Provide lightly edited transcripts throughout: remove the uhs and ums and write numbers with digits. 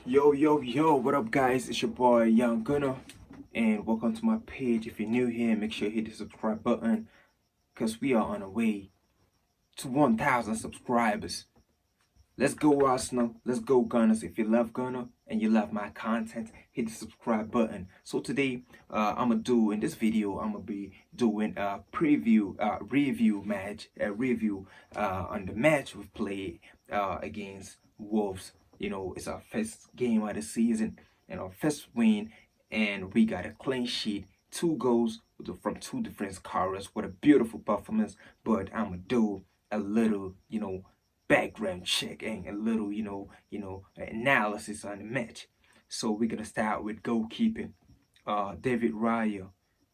Yo, what up, guys? It's your boy Young Gunner, and welcome to my page. If you're new here, make sure you hit the subscribe button because we are on our way to 1,000 subscribers. Let's go, Arsenal. Let's go, Gunners. If you love Gunner and you love my content, hit the subscribe button. So today, I'm gonna do in this video, I'm gonna be doing a review on the match we've played against Wolves. It's our first game of the season and our first win, and we got a clean sheet, 2 goals from two different scorers. What a beautiful performance! But I'm gonna do a little, background check and a little, analysis on the match. So we're gonna start with goalkeeping. David Raya.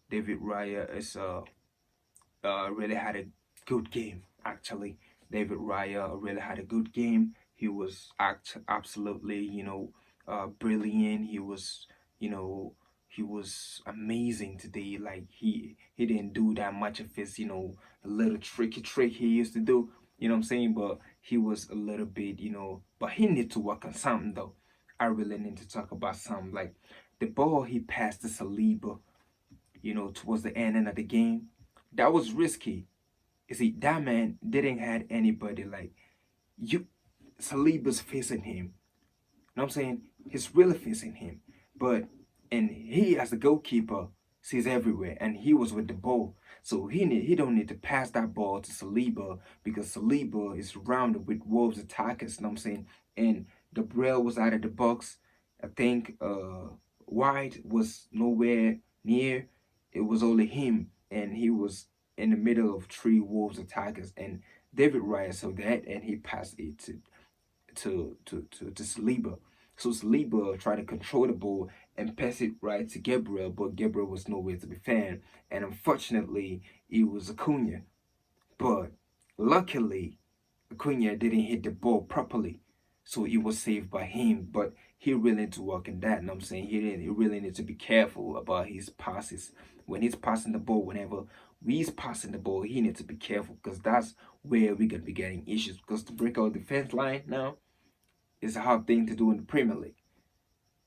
David Raya is really had a good game actually. David Raya really had a good game. He was absolutely, brilliant. You know, he was amazing today. Like he didn't do that much of his, a little tricky trick he used to do. You know what I'm saying? But he was a little bit, but he need to work on something though. I really need to talk about something like the ball he passed to Saliba, towards the end of the game. That was risky. You see, that man didn't had anybody like you. Saliba's facing him. You know what I'm saying? He's really facing him. But and he as the goalkeeper sees everywhere and he was with the ball. So he don't need to pass that ball to Saliba because Saliba is surrounded with Wolves attackers, you know what I'm saying? And Gabriel was out of the box. I think White was nowhere near. It was only him and he was in the middle of three Wolves attackers and David Raya saw that and he passed it to Saliba. So Saliba tried to control the ball and pass it right to Gabriel, but Gabriel was nowhere to be found. And unfortunately, it was Acuna. But luckily, Acuna didn't hit the ball properly. So it was saved by him. But he really need to work in that. And I'm saying he really needs to be careful about his passes. When he's passing the ball, whenever he's passing the ball, he needs to be careful because that's where we're gonna be getting issues. Because to break our defense line now, it's a hard thing to do in the Premier League.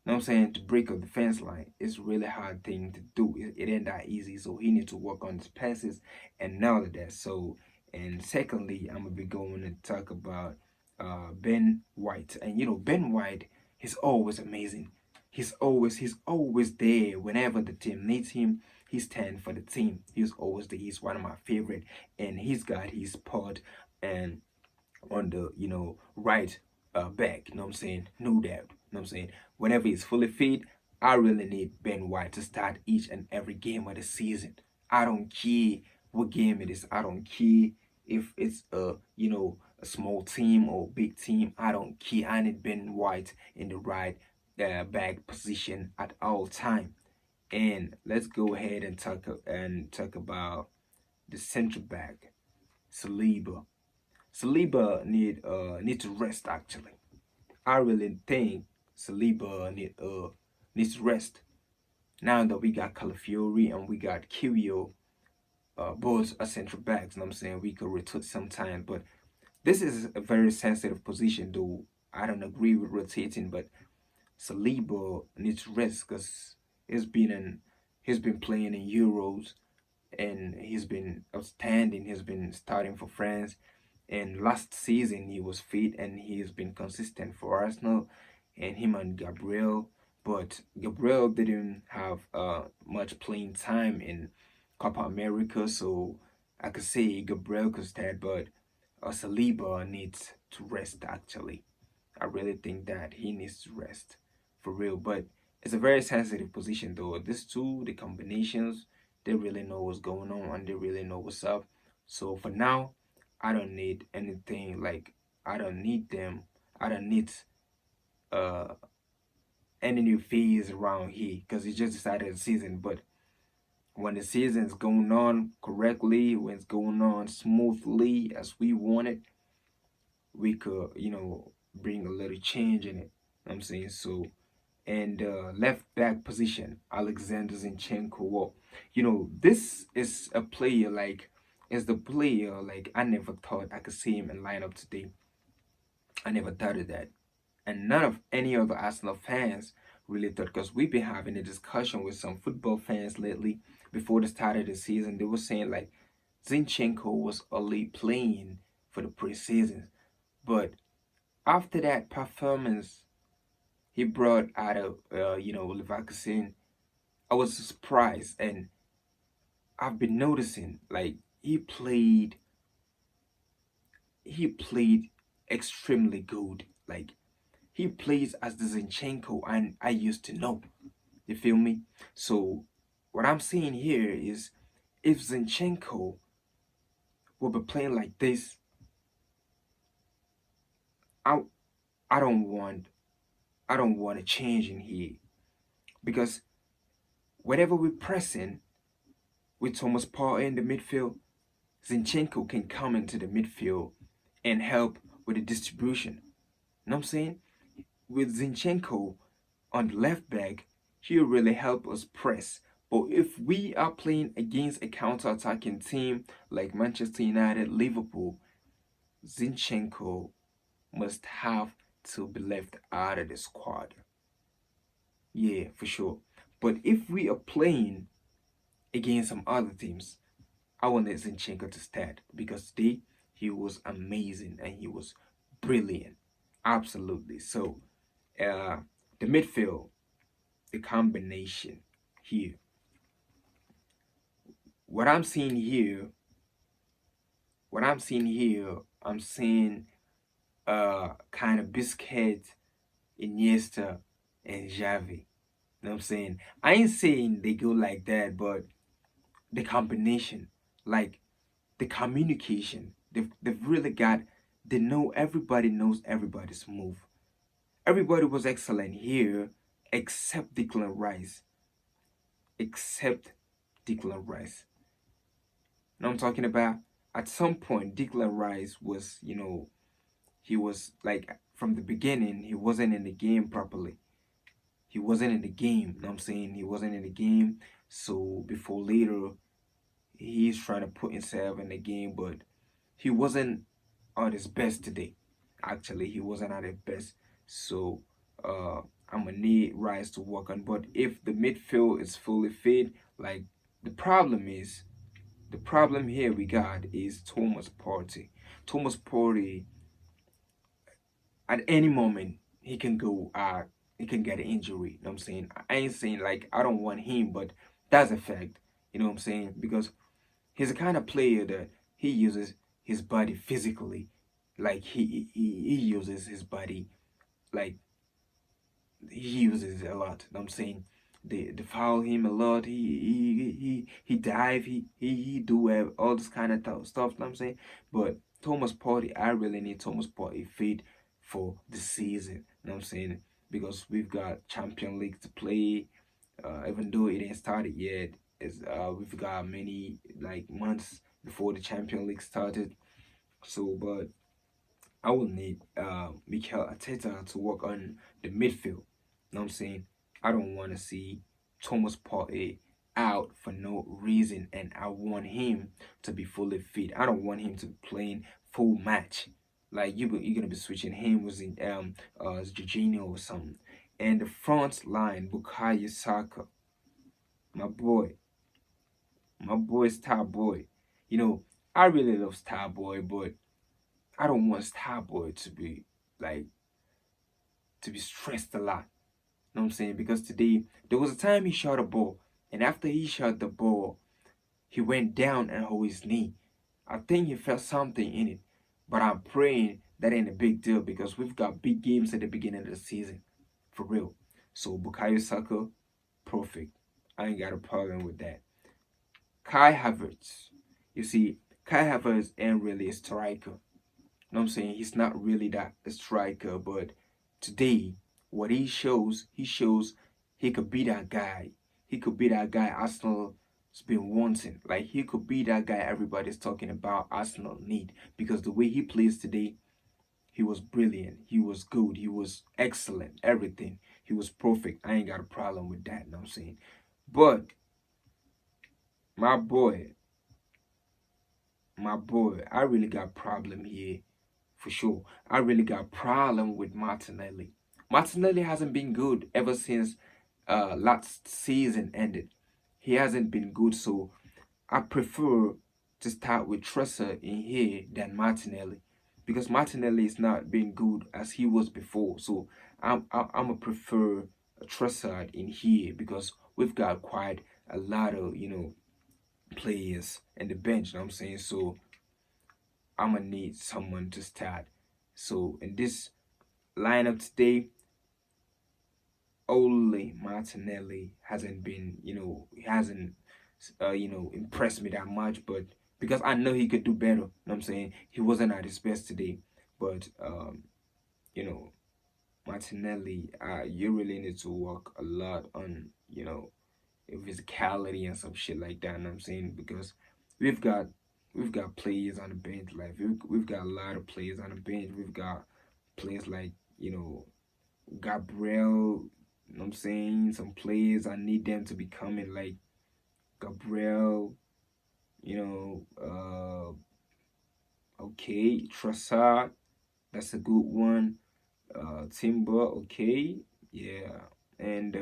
You know what I'm saying? To break a defense line is really hard thing to do. It ain't that easy. So he needs to work on his passes and all of that. So and secondly, I'm gonna be going to talk about Ben White. And Ben White is always amazing. He's always there whenever the team needs him. He's 10 for the team. He's always there. He's one of my favorite. And he's got his spot and on the right back. You know what I'm saying? No doubt. You know what I'm saying? Whenever he's fully fit, I really need Ben White to start each and every game of the season. I don't care what game it is. I don't care if it's a small team or big team. I don't care. I need Ben White in the right back position at all time. And let's go ahead and talk about the central back, Saliba. Saliba need to rest actually. I really think Saliba needs to rest. Now that we got Calafiori and we got Kyrgios, both are central backs, and I'm saying we could rotate sometime, but this is a very sensitive position though. I don't agree with rotating, but Saliba needs to rest because he's been playing in Euros and he's been outstanding. He's been starting for France. And last season he was fit and he's been consistent for Arsenal and him and Gabriel. But Gabriel didn't have much playing time in Copa America, so I could say Gabriel could start, but Saliba needs to rest actually. I really think that he needs to rest for real. But it's a very sensitive position though. These two, the combinations, they really know what's going on and they really know what's up. So for now, I don't need anything like I don't need them. I don't need uh any new phase around here because it's just decided the season. But when the season's going on correctly, when it's going on smoothly as we want it, we could, bring a little change in it. I'm saying so. And left back position, Alexander Zinchenko. Well, this is a player like is the player like I never thought I could see him in lineup today. I never thought of that. And none of any other Arsenal fans really thought, because we've been having a discussion with some football fans lately before the start of the season. They were saying like Zinchenko was only playing for the preseason. But after that performance he brought out of, Leverkusen, I was surprised. And I've been noticing like he played extremely good. Like he plays as the Zinchenko and I used to know. You feel me? So what I'm saying here is if Zinchenko will be playing like this, I I don't want I don't want a change in here because whenever we're pressing with Thomas Partey in the midfield, Zinchenko can come into the midfield and help with the distribution. You know what I'm saying? With Zinchenko on the left back, he'll really help us press. But if we are playing against a counter-attacking team like Manchester United, Liverpool, Zinchenko must have to be left out of the squad. Yeah, for sure. But if we are playing against some other teams, I wanted Zinchenko to start because today he was amazing and he was brilliant. Absolutely. So, uh, the midfield, the combination here. What I'm seeing here, what I'm seeing here, I'm seeing kind of Biscuit, Iniesta, and Xavi. You know what I'm saying? I ain't saying they go like that, but the combination, like the communication, they've really got, they know everybody knows everybody's move. Everybody was excellent here except Declan Rice. Except Declan Rice. You know what I'm talking about? At some point, Declan Rice was, he was like from the beginning, he wasn't in the game properly. He wasn't in the game. You know what I'm saying? He wasn't in the game. So before later, he's trying to put himself in the game, but he wasn't at his best today. Actually, he wasn't at his best. So I'm gonna need Rice to work on. But if the midfield is fully fit, like the problem is the problem here we got is Thomas Partey. Thomas Partey at any moment he can go he can get an injury. You know what I'm saying? I ain't saying like I don't want him, but that's a fact. You know what I'm saying? Because he's the kind of player that he uses his body physically. Like he uses his body like he uses it a lot. You know what I'm saying? They foul him a lot. He dive. He do all this kind of stuff. You know what I'm saying? But Thomas Partey, I really need Thomas Partey fit for the season. You know what I'm saying? Because we've got Champion League to play. Even though it ain't started yet, we've got many like months before the Champion League started. So, but I will need Mikel Arteta to work on the midfield. You know what I'm saying? I don't want to see Thomas Partey out for no reason, and I want him to be fully fit. I don't want him to be playing full match. Like you're gonna be switching him with Jorginho or something. And the front line, Bukayo Saka, my boy, my boy Starboy. You know, I really love Starboy, but I don't want Starboy to be like to be stressed a lot. You know what I'm saying? Because today there was a time he shot a ball, and after he shot the ball, he went down and hold his knee. I think he felt something in it, but I'm praying that ain't a big deal because we've got big games at the beginning of the season, for real. So Bukayo Saka, perfect. I ain't got a problem with that. Kai Havertz, you see, Kai Havertz ain't really a striker. You know what I'm saying? He's not really that a striker, but today, what he shows he could be that guy. He could be that guy Arsenal's been wanting. Like he could be that guy everybody's talking about Arsenal need. Because the way he plays today, he was brilliant. He was good. He was excellent. Everything. He was perfect. I ain't got a problem with that, you know what I'm saying? But my boy, I really got problem here for sure. I really got problem with Martinelli. Martinelli hasn't been good ever since last season ended. He hasn't been good, so I prefer to start with Trossard in here than Martinelli because Martinelli is not being good as he was before. So I'm a prefer Trossard in here because we've got quite a lot of players in the bench. You know what I'm saying? So I'm gonna need someone to start. So in this lineup today, only Martinelli hasn't been, he hasn't, impressed me that much. But because I know he could do better, you know what I'm saying? He wasn't at his best today. But, you know, Martinelli, you really need to work a lot on, physicality and some shit like that. You know what I'm saying? Because we've got we've got players on the bench. Like we've got a lot of players on the bench. We've got players like Gabriel. You know what I'm saying? Some players I need them to be coming like Gabriel. Okay, Trossard. That's a good one. Timber. Okay, yeah, and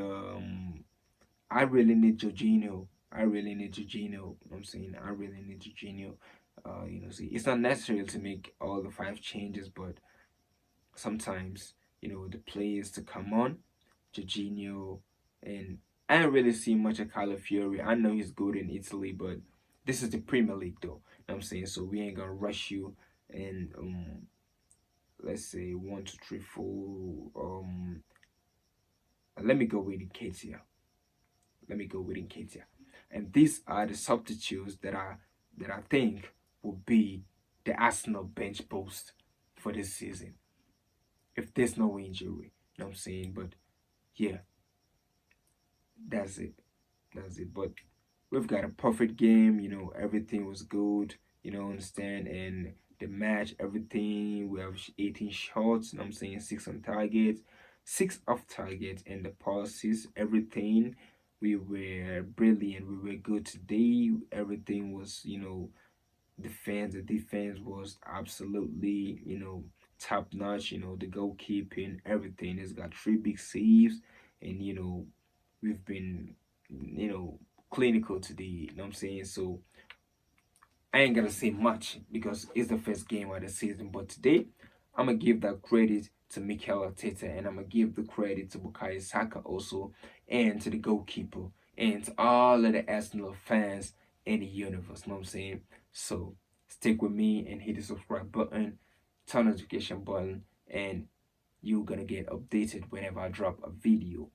I really need Jorginho. I really need Jorginho. You know what I'm saying? I really need Jorginho. See, it's not necessary to make all the 5 changes, but sometimes, the players to come on, Jorginho, and I don't really see much of Calafiori. I know he's good in Italy, but this is the Premier League, though. You know what I'm saying? So we ain't gonna rush you. And let's say 1, 2, 3, 4. Let me go with Nketiah. Let me go with Nketiah. And these are the substitutes that I think will be the Arsenal bench boost for this season. If there's no injury. You know what I'm saying? But yeah, that's it. That's it. But we've got a perfect game, everything was good, understand, and the match, everything, we have 18 shots, you know what I'm saying, 6 on target, 6 off target, and the passes, everything, we were brilliant, we were good today, everything was, the defense was absolutely, top notch, the goalkeeping, everything. It's got 3 big saves, and we've been, clinical today, you know what I'm saying? So I ain't gonna say much because it's the first game of the season. But today, I'm gonna give that credit to Mikel Arteta, and I'm gonna give the credit to Bukayo Saka also, and to the goalkeeper, and to all of the Arsenal fans in the universe. You know what I'm saying? So stick with me and hit the subscribe button, turn the notification button, and you're gonna get updated whenever I drop a video.